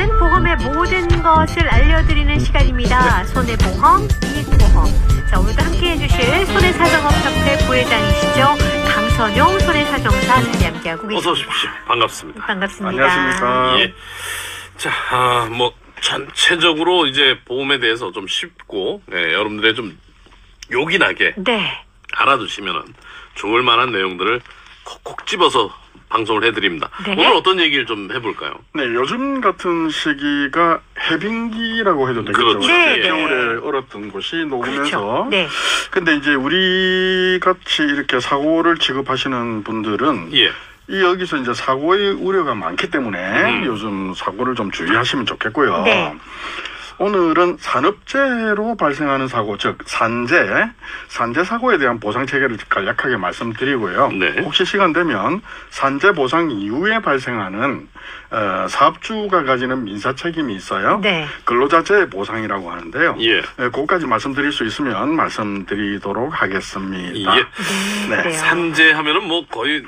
이제는 보험의 모든 것을 알려드리는 시간입니다. 손해보험, 이익보험. 자, 오늘도 함께해 주실 손해사정업협회 부회장이시죠. 강선용 손해사정사 자리 함께하고 계십니다. 어서 오십시오. 반갑습니다. 반갑습니다. 안녕하십니까. 예. 자, 전체적으로 이제 보험에 대해서 좀 쉽고, 여러분들의 좀 요긴하게 네. 알아두시면은 좋을 만한 내용들을 콕콕 집어서 방송을 해드립니다. 네. 오늘 어떤 얘기를 좀 해볼까요? 네, 요즘 같은 시기가 해빙기라고 해도 되겠죠. 그렇죠. 네, 겨울에 얼었던 곳이 녹으면서. 그렇죠. 네. 근데 이제 우리 같이 이렇게 사고를 취급하시는 분들은 예. 여기서 이제 사고의 우려가 많기 때문에 요즘 사고를 좀 주의하시면 좋겠고요. 네. 오늘은 산업재해로 발생하는 사고, 즉 산재 사고에 대한 보상 체계를 간략하게 말씀드리고요. 네. 혹시 시간 되면 산재 보상 이후에 발생하는 사업주가 가지는 민사 책임이 있어요. 네. 근로자 재해 보상이라고 하는데요. 예. 그것까지 말씀드릴 수 있으면 말씀드리도록 하겠습니다. 예. 네. 그래요. 산재 하면은 뭐 거의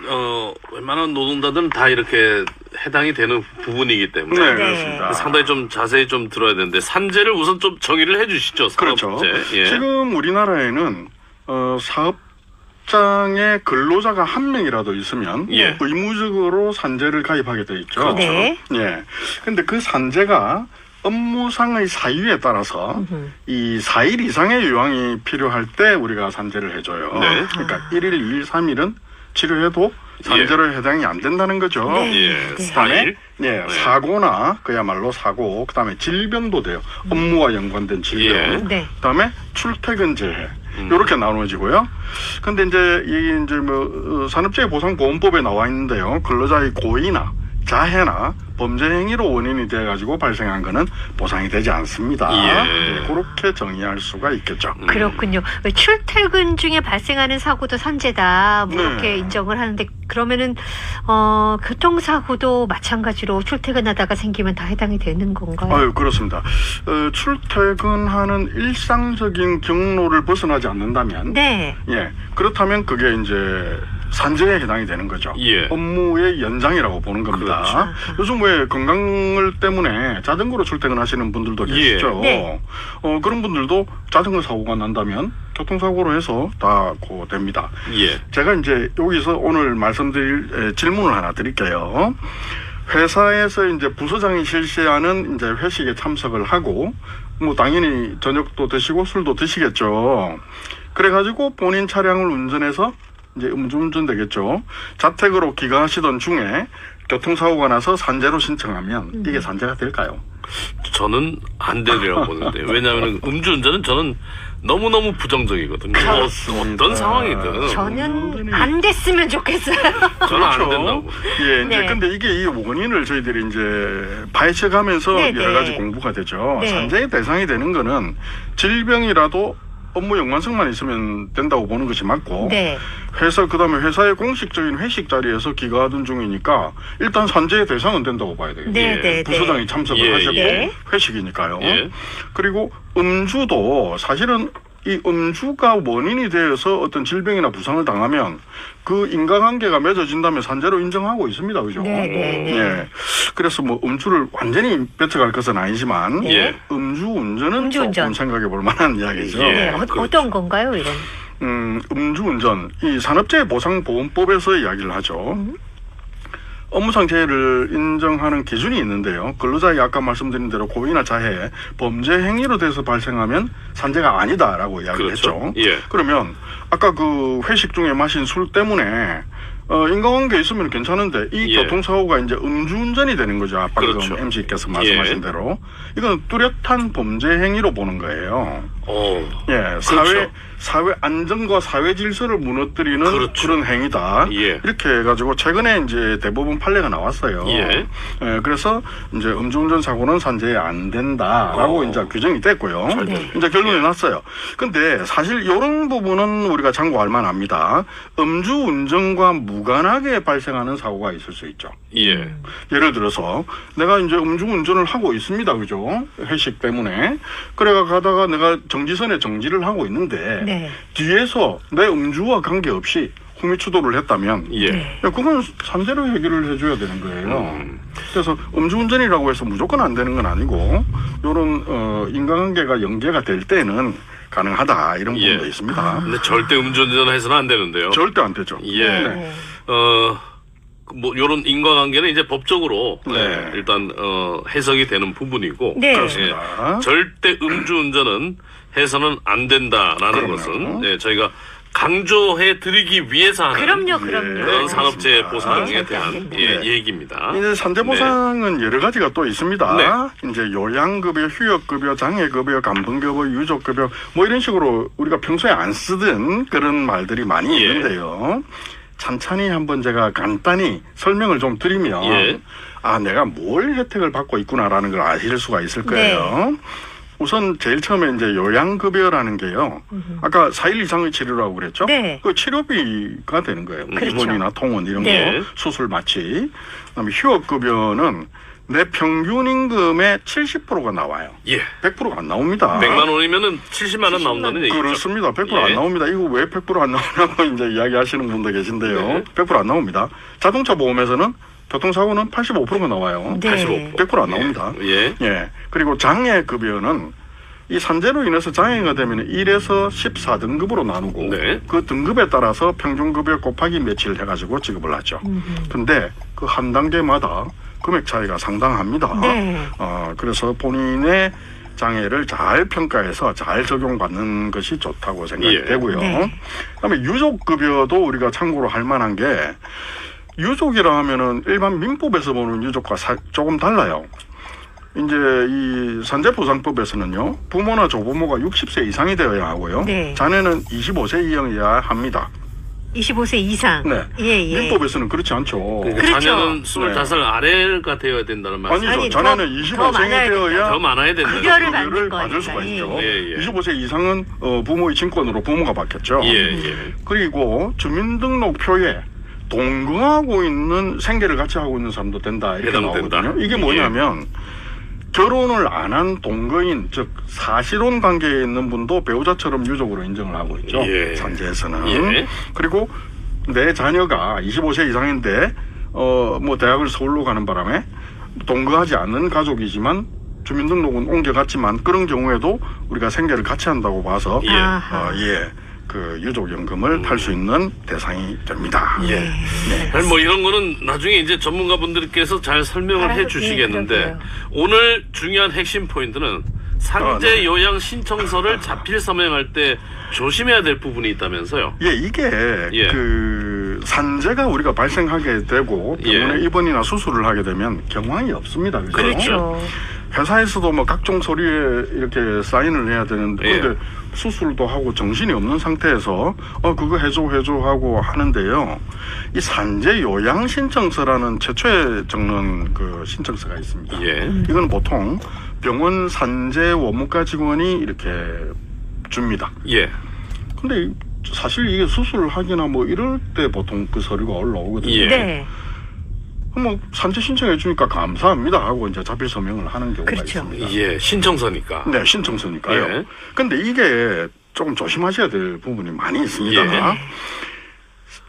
웬만한 노동자들은 다 이렇게 해당이 되는 부분이기 때문에 네, 그렇습니다. 상당히 좀 자세히 좀 들어야 되는데 산재를 우선 좀 정의를 해주시죠. 그렇죠. 산업재. 예. 지금 우리나라에는 사업장에 근로자가 한 명이라도 있으면 예. 의무적으로 산재를 가입하게 돼 있죠. 그렇죠. 네. 예. 근데 그 산재가 업무상의 사유에 따라서 이 4일 이상의 요양이 필요할 때 우리가 산재를 해줘요. 네. 그러니까 1일, 2일, 3일은 치료해도 산재로 해당이 안 된다는 거죠. 네. 예. 네. 스타일. 예, 사고나 그야말로 사고, 그다음에 질병도 돼요. 업무와 연관된 질병. 예. 네. 그다음에 출퇴근 재해. 이렇게 나누어지고요. 근데 이제 이게 이제 산업재해 보상보험법에 나와 있는데요. 근로자의 고의나 자해나 범죄 행위로 원인이 돼 가지고 발생한 거는 보상이 되지 않습니다. 예. 네, 그렇게 정의할 수가 있겠죠. 그렇군요. 출퇴근 중에 발생하는 사고도 산재다. 뭐 네. 이렇게 인정을 하는데 그러면은 교통사고도 마찬가지로 출퇴근하다가 생기면 다 해당이 되는 건가요? 아유, 그렇습니다. 출퇴근하는 일상적인 경로를 벗어나지 않는다면, 네. 예, 그렇다면 그게 이제 산재에 해당이 되는 거죠. 예. 업무의 연장이라고 보는 겁니다. 그렇죠. 요즘 왜 건강을 때문에 자전거로 출퇴근하시는 분들도 계시죠. 네. 그런 분들도 자전거 사고가 난다면 교통사고로 해서 다 고됩니다. 예. 제가 이제 여기서 오늘 말씀드릴 질문을 하나 드릴게요. 회사에서 이제 부서장이 실시하는 이제 회식에 참석을 하고, 뭐 당연히 저녁도 드시고 술도 드시겠죠. 그래가지고 본인 차량을 운전해서 이제 음주운전 되겠죠. 자택으로 귀가하시던 중에 교통사고가 나서 산재로 신청하면 이게 산재가 될까요? 저는 안 되리라고 보는데 왜냐하면 음주운전은 저는 너무너무 부정적이거든요. 어떤 상황이든 저는 안 됐으면 좋겠어요. 저는 안 된다고. 예, 이제 네. 근데 이게 이 원인을 저희들이 이제 파헤쳐가면서 네, 여러 네. 가지 공부가 되죠. 네. 산재의 대상이 되는 거는 질병이라도 업무 연관성만 있으면 된다고 보는 것이 맞고, 네. 회사 그다음에 회사의 공식적인 회식 자리에서 귀가하던 중이니까 일단 산재의 대상은 된다고 봐야 되겠죠. 네, 네, 부서장이 참석을 예, 하셨고 예. 회식이니까요. 예. 그리고 음주도 사실은 이 음주가 원인이 되어서 어떤 질병이나 부상을 당하면 그 인과관계가 맺어진다면 산재로 인정하고 있습니다. 그죠? 네, 네, 네. 예. 그래서 뭐 음주를 완전히 뺏어갈 것은 아니지만 예. 음주운전은 음주운전. 조금 생각해 볼 만한 이야기죠. 예. 네. 그렇죠. 어떤 건가요, 이런? 음주운전, 이 산업재해보상보험법에서 이야기를 하죠. 업무상 재해를 인정하는 기준이 있는데요. 근로자에게 아까 말씀드린 대로 고의나 자해, 범죄 행위로 돼서 발생하면 산재가 아니다라고 이야기를 그렇죠. 했죠. 예. 그러면 아까 그 회식 중에 마신 술 때문에 인과관계 있으면 괜찮은데 이 예. 교통사고가 이제 음주운전이 되는 거죠. 방금 그렇죠. MC께서 말씀하신 예. 대로. 이건 뚜렷한 범죄 행위로 보는 거예요. 예, 그렇죠. 사회 안정과 사회 질서를 무너뜨리는 그렇죠. 그런 행위다. 예. 이렇게 해가지고 최근에 이제 대법원 판례가 나왔어요. 예. 그래서 이제 음주운전 사고는 산재에 안 된다라고 이제 규정이 됐고요. 네. 이제 결론이 예. 났어요. 근데 사실 이런 부분은 우리가 참고할 만합니다. 음주운전과 무관하게 발생하는 사고가 있을 수 있죠. 예. 예를 들어서 내가 이제 음주운전을 하고 있습니다. 그죠? 회식 때문에. 그래가 가다가 내가 정지선에 정지를 하고 있는데 네. 뒤에서 내 음주와 관계없이 후미 추도를 했다면 예. 그건 산재로 해결을 해줘야 되는 거예요. 그래서 음주운전이라고 해서 무조건 안 되는 건 아니고 이런 인과관계가 연계가 될 때는 가능하다 이런 부분도 있습니다. 근데 절대 음주운전해서는 안 되는데요. 절대 안 되죠. 예. 네. 뭐 요런 인과관계는 이제 법적으로 네. 일단 해석이 되는 부분이고 네. 그렇습니다. 절대 음주운전은 해서는 안 된다라는 그럼요. 것은 저희가 강조해 드리기 위해서 하는 그럼요. 그런 산업재해 그렇습니다. 보상에 대한 네. 얘기입니다. 이제 산재 보상은 여러 가지가 또 있습니다. 네. 이제 요양급여, 휴역급여, 장애급여, 간병급여, 유족급여 뭐 이런 식으로 우리가 평소에 안 쓰던 그런 말들이 많이 예. 있는데요. 찬찬히 한번 제가 간단히 설명을 좀 드리면 예. 아 내가 뭘 혜택을 받고 있구나라는 걸 아실 수가 있을 거예요. 우선 제일 처음에 이제 요양급여라는 게요. 아까 4일 이상의 치료라고 그랬죠? 네. 그 치료비가 되는 거예요. 그렇죠. 입원이나 통원 이런 네. 거, 수술 마취. 그다음에 휴업급여는 내 평균 임금의 70%가 나와요. 예. 100%가 안 나옵니다. 100만 원이면은 70만 원 나온다는 얘기죠. 그렇습니다. 100% 예. 안 나옵니다. 이거 왜 100% 안 나오냐고 이제 이야기하시는 분도 계신데요. 네. 100% 안 나옵니다. 자동차 보험에서는 교통사고는 85%가 나와요. 네. 85%. 100% 안 나옵니다. 예. 예. 그리고 장애급여는 이 산재로 인해서 장애가 되면 1에서 14등급으로 나누고 네. 그 등급에 따라서 평균급여 곱하기 며칠 해가지고 지급을 하죠. 근데 그 한 단계마다 금액 차이가 상당합니다. 네. 그래서 본인의 장애를 잘 평가해서 잘 적용받는 것이 좋다고 생각이 예. 되고요. 네. 그다음에 유족급여도 우리가 참고로 할 만한 게 유족이라 하면은 일반 민법에서 보는 유족과 조금 달라요. 이제 이 산재보상법에서는요, 부모나 조부모가 60세 이상이 되어야 하고요. 네. 자녀는 25세 이상이어야 합니다. 25세 이상. 네. 예. 민법에서는 그렇지 않죠. 그렇죠. 자녀는 25살 아래가 되어야 된다는 말씀. 아니죠. 아니, 자녀는 더 25세이 많아야 되어야 더 많아야 된다. 급여를 급여를 받는 받을 수가 거니까. 있죠. 예, 예. 25세 이상은 부모의 친권으로 부모가 받겠죠. 예. 그리고 주민등록표에 동거하고 있는 생계를 같이 하고 있는 사람도 된다 이렇게 해당된다. 나오거든요. 이게 뭐냐면 결혼을 안 한 동거인, 즉 사실혼 관계에 있는 분도 배우자처럼 유족으로 인정을 하고 있죠. 예. 산재에서는. 예. 그리고 내 자녀가 25세 이상인데 뭐 대학을 서울로 가는 바람에 동거하지 않는 가족이지만 주민등록은 옮겨갔지만 그런 경우에도 우리가 생계를 같이 한다고 봐서 예. 아하. 그 유족연금을 탈 수 있는 대상이 됩니다. 예. 네. 아니, 뭐 이런 거는 나중에 이제 전문가분들께서 잘 설명을 아, 해 주시겠는데 그러게요. 오늘 중요한 핵심 포인트는 산재 네. 요양 신청서를 자필 서명할 때 조심해야 될 부분이 있다면서요. 예, 이게 예. 그 산재가 우리가 발생하게 되고 병원에 예. 입원이나 수술을 하게 되면 경황이 없습니다. 그죠? 그렇죠. 회사에서도 뭐 각종 서류에 이렇게 사인을 해야 되는데 예. 근데 수술도 하고 정신이 없는 상태에서 그거 해줘 하고 하는데요. 이 산재 요양 신청서라는 최초에 적는 그 신청서가 있습니다. 예. 이건 보통 병원 산재 원무과 직원이 이렇게 줍니다. 예. 근데 사실 이게 수술을 하거나 뭐 이럴 때 보통 그 서류가 올라오거든요. 예. 네. 그럼 뭐 산재 신청해 주니까 감사합니다 하고 이제 자필 서명을 하는 경우가 그렇죠. 있습니다. 예. 신청서니까. 네, 신청서니까요. 예. 근데 이게 조금 조심하셔야 될 부분이 많이 있습니다. 예.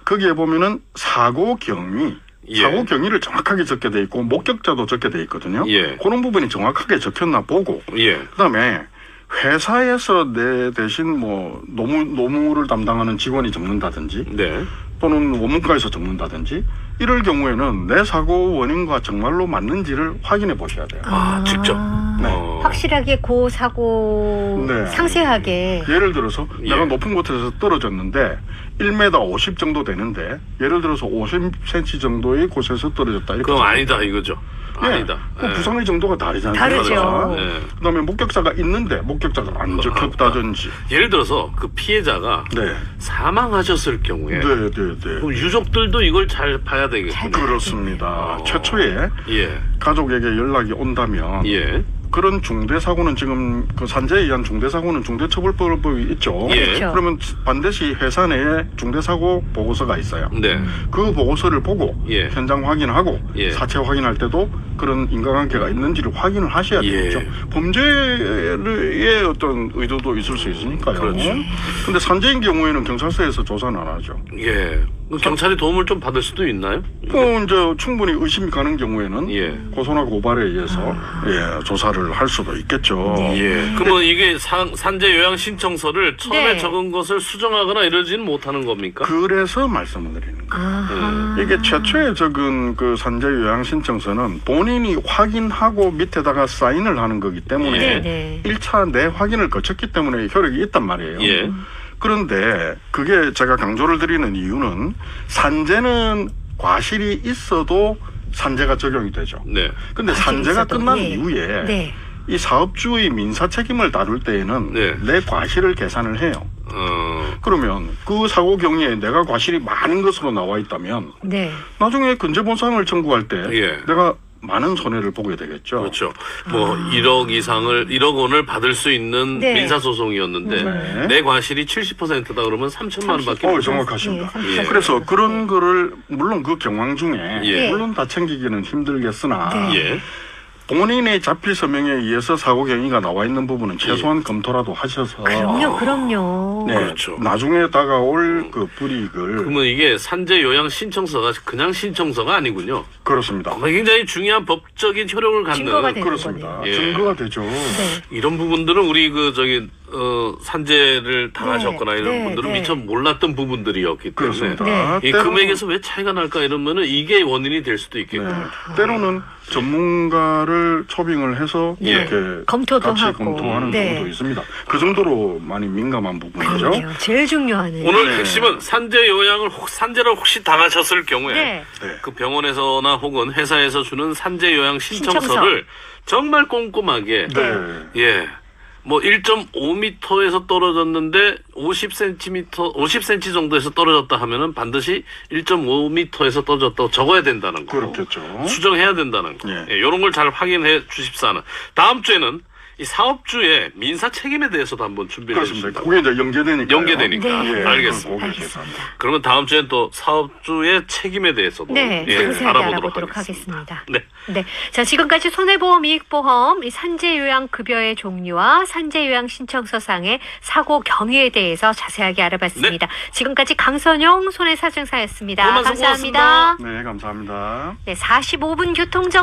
거기에 보면은 사고 경위, 예. 사고 경위를 정확하게 적게 돼 있고 목격자도 적게 돼 있거든요. 예. 그런 부분이 정확하게 적혔나 보고 예. 그다음에 회사에서 내 대신 뭐 노무를 담당하는 직원이 적는다든지 네. 또는 원무과에서 적는다든지 이럴 경우에는 내 사고 원인과 정말로 맞는지를 확인해 보셔야 돼요. 직접. 네. 확실하게 그 사고 네. 상세하게. 예를 들어서 예. 내가 높은 곳에서 떨어졌는데 1m 50 정도 되는데 예를 들어서 50cm 정도의 곳에서 떨어졌다. 이렇게 그럼 아니다 이거죠. 예. 아니다. 그 예. 부상의 정도가 다르잖아요. 다르죠. 예. 그다음에 목격자가 있는데 목격자가 안 적혔다든지. 예를 들어서 그 피해자가 네. 사망하셨을 경우에 네. 그럼 유족들도 이걸 잘 봐야 되겠군요. 그렇습니다. 최초에 예. 가족에게 연락이 온다면 예. 그런 중대사고는 지금 그 산재에 의한 중대사고는 중대처벌법이 있죠. 예. 그렇죠. 그러면 반드시 회사 내에 중대사고 보고서가 있어요. 네. 그 보고서를 보고 예. 현장 확인하고 예. 사체 확인할 때도 그런 인과관계가 있는지를 확인을 하셔야 예. 되겠죠. 범죄의 어떤 의도도 있을 수 있으니까요. 그렇죠. 근데 산재인 경우에는 경찰서에서 조사는 안 하죠. 예. 경찰이 도움을 좀 받을 수도 있나요? 이제 충분히 의심이 가는 경우에는 예. 고소나 고발에 의해서 조사를 할 수도 있겠죠. 예. 그러면 이게 산재 요양 신청서를 처음에 네. 적은 것을 수정하거나 이러지는 못하는 겁니까? 그래서 말씀을 드리는 거예요. 아하. 이게 최초에 적은 그 산재 요양 신청서는 본인이 확인하고 밑에다가 사인을 하는 거기 때문에 예. 네. 1차 내 확인을 거쳤기 때문에 효력이 있단 말이에요. 예. 그런데 그게 제가 강조를 드리는 이유는 산재는 과실이 있어도 산재가 적용이 되죠. 네. 근데 과실이 산재가 있어도, 끝난 네. 이후에 네. 이 사업주의 민사 책임을 다룰 때에는 네. 내 과실을 계산을 해요. 그러면 그 사고 경위에 내가 과실이 많은 것으로 나와 있다면 네. 나중에 근저보상을 청구할 때 예. 내가 많은 손해를 보게 되겠죠. 그렇죠. 뭐 1억 원을 받을 수 있는 네. 민사소송이었는데 네. 내 과실이 70%다 그러면 3천만 원밖에 못 정확하십니다. 예. 그래서 그런 거를 물론 그 경황 중에 예. 물론 다 챙기기는 힘들겠으나 네. 예. 본인의 자필 서명에 의해서 사고 경위가 나와 있는 부분은 최소한 검토라도 하셔서 그럼요. 네, 그렇죠. 나중에 다가올 그 불이익을 그러면 이게 산재 요양 신청서가 그냥 신청서가 아니군요. 그렇습니다. 굉장히 중요한 법적인 효력을 갖는 증거가 되는 그렇습니다. 거네요. 예. 증거가 되죠. 네. 이런 부분들은 우리 산재를 당하셨거나 네, 이런 네, 분들은 네. 미처 몰랐던 부분들이었기 때문에 그렇습니다. 네. 이 때로는- 금액에서 왜 차이가 날까 이러면은 이게 원인이 될 수도 있겠고. 네. 때로는 전문가를 초빙을 해서 예. 이렇게 검토도 같이 하고. 검토하는 네. 경우도 있습니다. 그 정도로 많이 민감한 부분이죠. 그러네요. 제일 중요하네요. 오늘 네. 핵심은 산재 요양을 산재를 혹시 당하셨을 경우에 네. 네. 그 병원에서나 혹은 회사에서 주는 산재 요양 신청서를 정말 꼼꼼하게 네. 예. 뭐 1.5m에서 떨어졌는데 50cm 정도에서 떨어졌다 하면은 반드시 1.5m에서 떨어졌다고 적어야 된다는 거. 그렇겠죠. 수정해야 된다는 거. 예. 예, 이런 걸 잘 확인해 주십사는. 다음 주에는 이 사업주의 민사 책임에 대해서도 한번 준비해 그렇습니다. 주십니다. 그게 이제 연계되니까. 연계되니까. 네. 알겠습니다. 알겠습니다. 그러면 다음 주엔 또 사업주의 책임에 대해서도 네, 예, 자세하게 알아보도록 알아보도록 하겠습니다. 하겠습니다. 네. 네. 자, 지금까지 손해보험, 이익보험, 이 산재요양급여의 종류와 산재요양 신청서상의 사고 경위에 대해서 자세하게 알아봤습니다. 지금까지 강선용 손해사증사였습니다. 오늘 말씀 감사합니다. 네, 감사합니다. 네, 45분 교통정